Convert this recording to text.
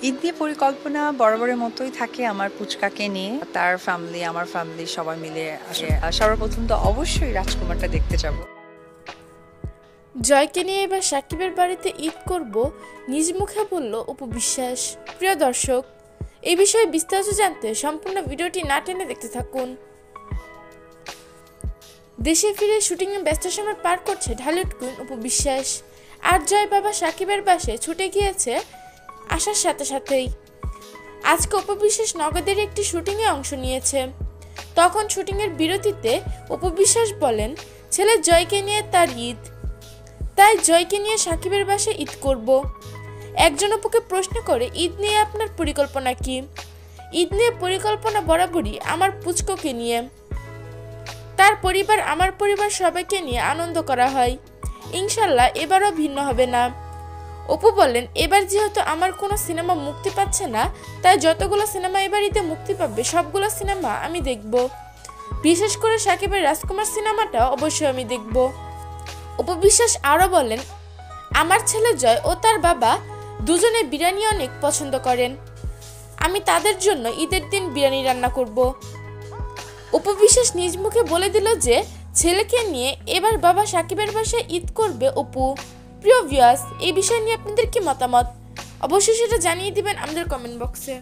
ঈদ নিয়ে পরিকল্পনা বরাবরের মতোই থাকে আমার পুচকাকে নিয়ে। তার ফ্যামিলি, আমার ফ্যামিলি সবাই মিলে আসলে সর্বপ্রথম তো অবশ্যই রাজকুমারটা দেখতে যাব। জয়কে নিয়ে এবার সাকিবের বাড়িতে ঈদ করব নিজ মুখে বলল অপু বিশ্বাস। প্রিয় দর্শক, এই বিষয়ে বিস্তারিত জানতে সম্পূর্ণ ভিডিওটি না টেনে দেখতে থাকুন। দেশে ফিরে শুটিংয়ে ব্যস্ত সময় পার করছে ঢালিউড কুইন অপু বিশ্বাস। আর জয় বাবা সাকিবের বাসায় ছুটে গিয়েছে আসার সাথে সাথেই। আজকে অপু বিশ্বাস নগদের একটি শুটিংয়ে অংশ নিয়েছে। তখন শুটিংয়ের বিরতিতে অপু বিশ্বাস বলেন ছেলে জয়কে নিয়ে তার ঈদ, তাই জয়কে নিয়ে সাকিবের বাসায় ঈদ করব। একজন অপুকে প্রশ্ন করে ঈদ নিয়ে আপনার পরিকল্পনা কি? ঈদ নিয়ে পরিকল্পনা বরাবরই আমার পুচকোকে নিয়ে। তার পরিবার আমার পরিবার সবাইকে নিয়ে আনন্দ করা হয়। ইনশাল্লাহ এবারও ভিন্ন হবে না। অপু বলেন এবার যেহেতু আমার কোনো সিনেমা মুক্তি পাচ্ছে না, তাই যতগুলো সিনেমা এবার ঈদে মুক্তি পাবে সবগুলো সিনেমা আমি দেখব। বিশেষ করে সাকিবের রাজকুমার সিনেমাটা অবশ্যই আমি দেখব। অপু বিশ্বাস আরও বলেন আমার ছেলে জয় ও তার বাবা দুজনে বিরিয়ানি অনেক পছন্দ করেন। আমি তাদের জন্য ঈদের দিন বিরিয়ানি রান্না করব। অপু বিশ্বাস নিজ মুখে বলে দিল যে ছেলেকে নিয়ে এবার বাবা সাকিবের বাসায় ঈদ করবে অপু। প্রিয় ভিউয়ার্স, এই বিষয় নিয়ে আপনাদের কি মতামত? অবশ্যই সেটা জানিয়ে দিবেন আমাদের কমেন্ট বক্সে।